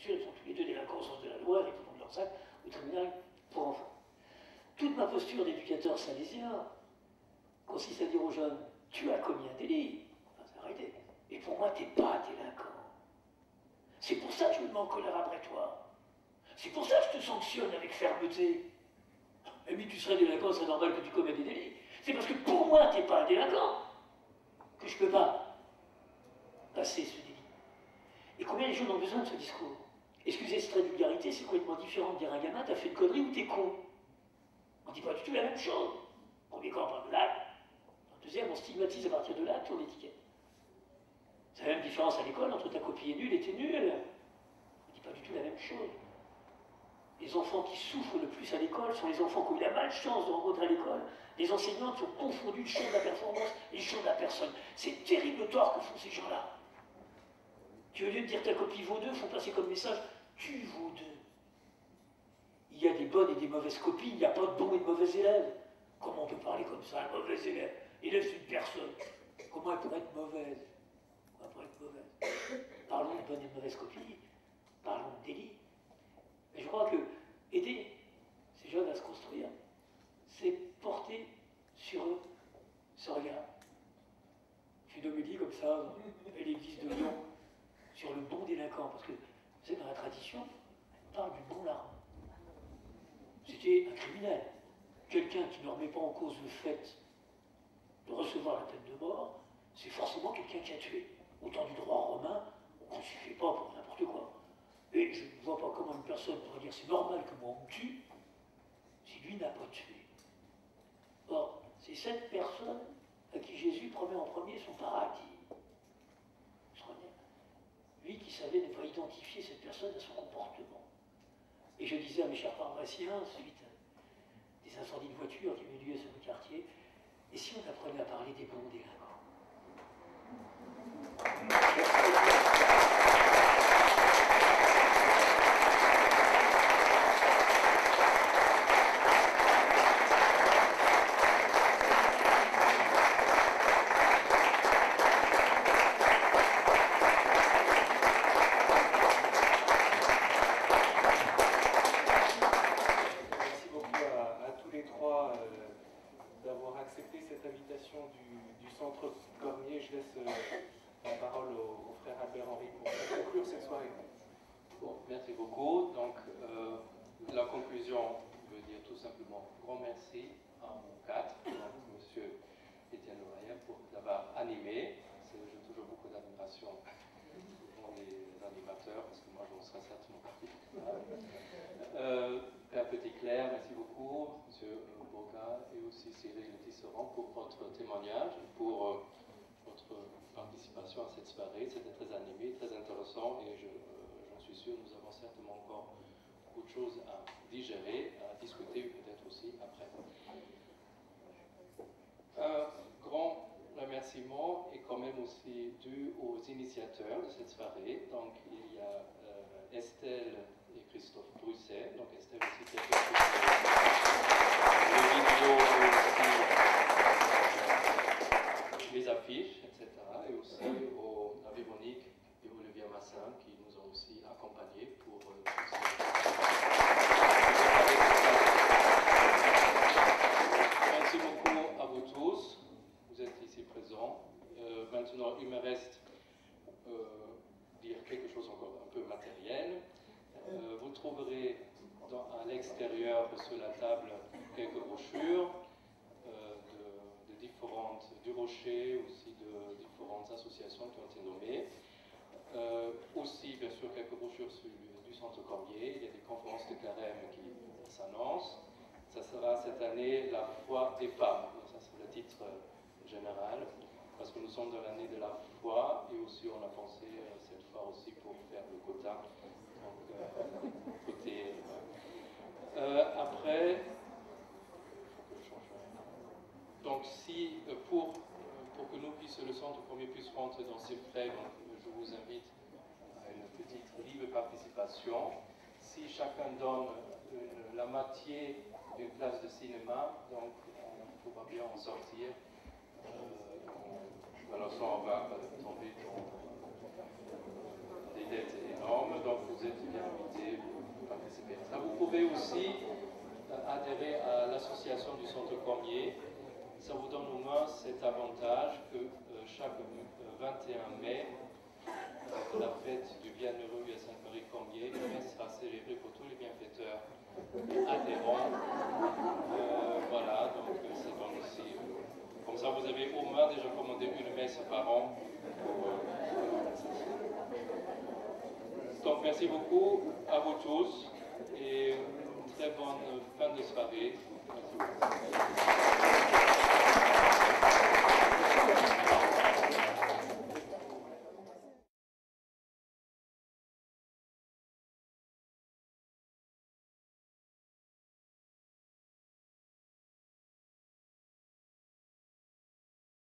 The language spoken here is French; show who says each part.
Speaker 1: jeunes sont tous les deux délinquants au sens de la loi, les plombs de leur sac, au tribunal pour enfants. Toute ma posture d'éducateur salésien consiste à dire aux jeunes, tu as commis un délit, enfin, arrêtez, et pour moi, tu n'es pas délinquant. C'est pour ça que je me mets en colère après toi. C'est pour ça que je te sanctionne avec fermeté. Et puis tu serais délinquant, c'est normal que tu commettes des délits. C'est parce que pour moi, tu n'es pas un délinquant que je ne peux pas passer ce délit. Et combien les jeunes ont besoin de ce discours? Excusez cette vulgarité, c'est complètement différent de dire à un gamin, t'as fait une connerie ou t'es con. On ne dit pas du tout la même chose. Premier cas, on parle de l'acte. Deuxième, on stigmatise à partir de l'acte sur l'étiquette. C'est la même différence à l'école entre ta copie est nulle et t'es nul. On ne dit pas du tout la même chose. Les enfants qui souffrent le plus à l'école sont les enfants qui ont eu la malchance de rencontrer à l'école des enseignants qui ont confondu le champ de la performance et le champ de la personne. C'est terrible le tort que font ces gens-là. Qui, au lieu de dire ta copie vaut 2, font passer comme message tu vaux 2. Il y a des bonnes et des mauvaises copies, il n'y a pas de bons et de mauvais élèves. Comment on peut parler comme ça, un mauvais élève? Élève, c'est une personne. Comment elle pourrait être mauvaise? Comment elle pourrait être mauvaise? Parlons de bonnes et de mauvaises copies, parlons de délit. Mais je crois que aider ces jeunes à se construire, c'est porter sur eux ce regard. Une homélie comme ça, à l'église de Lyon, sur le bon délinquant, parce que, vous savez, dans la tradition, on parle du bon larron. C'était un criminel, quelqu'un qui ne remet pas en cause le fait de recevoir la peine de mort, c'est forcément quelqu'un qui a tué. Au temps du droit romain, on ne crucifiait pas pour n'importe quoi. Et je ne vois pas comment une personne pourrait dire c'est normal que moi on me tue si lui n'a pas tué. Or, c'est cette personne à qui Jésus promet en premier son paradis. Lui qui savait ne pas identifier cette personne à son comportement. Et je disais à mes chers paroissiens, suite à des incendies de voitures qui avaient lieu sur le quartier, et si on apprenait à parler des bons délinquants?
Speaker 2: D'avoir accepté cette invitation du Centre Cormier. Je laisse la parole au frère Albert-Henri pour conclure cette soirée.
Speaker 3: Bon, merci beaucoup. Donc, la conclusion veut dire tout simplement grand merci à mon cadre, monsieur Étienne Lorayen, pour l'avoir animé. J'ai toujours beaucoup d'admiration pour les animateurs, parce que moi je ne serais certainement pas. Père Petit-Clair, merci beaucoup, monsieur Bourga, et aussi Cyril Tisserand pour votre témoignage, pour votre participation à cette soirée. C'était très animé, très intéressant, et j'en suis sûr, nous avons certainement encore beaucoup de choses à digérer, à discuter, peut-être aussi après. Un grand remerciement est quand même aussi dû aux initiateurs de cette soirée. Donc il y a Estelle et Christophe Brusset. Donc Estelle aussi qui a fait les vidéos, aussi les affiches, etc. Et aussi à Véronique et Olivier Massin qui nous ont aussi accompagnés pour Merci beaucoup à vous tous. Vous êtes ici présents. Maintenant, il me reste dire quelque chose encore un peu matériel. Vous trouverez à l'extérieur sur la table quelques brochures du Rocher, aussi de différentes associations qui ont été nommées. Aussi, bien sûr, quelques brochures du Centre Cormier. Il y a des conférences de carême qui s'annoncent. Ça sera cette année la foi des femmes. Donc, ça c'est le titre général, parce que nous sommes dans l'année de la foi, et aussi on a pensé cette fois aussi pour faire le quota. Donc, côté, après, donc si pour que nous puissions, le Centre Cormier puisse rentrer dans ses frais, donc, je vous invite à une petite libre participation. Si chacun donne la moitié d'une place de cinéma, donc on pourra bien en sortir. Alors sans on va tomber dans des dettes énormes, donc vous êtes bien etc. Ça, vous pouvez aussi adhérer à l'association du Centre Cormier. Ça vous donne au moins cet avantage que chaque 21 mai, la fête du bienheureux à Sainte-Marie-Cormier sera célébrée pour tous les bienfaiteurs adhérents. Voilà, donc c'est bon aussi. Comme ça, vous avez au moins déjà commandé une messe par an. Donc merci beaucoup à vous tous et très bonne fin de soirée. Merci beaucoup.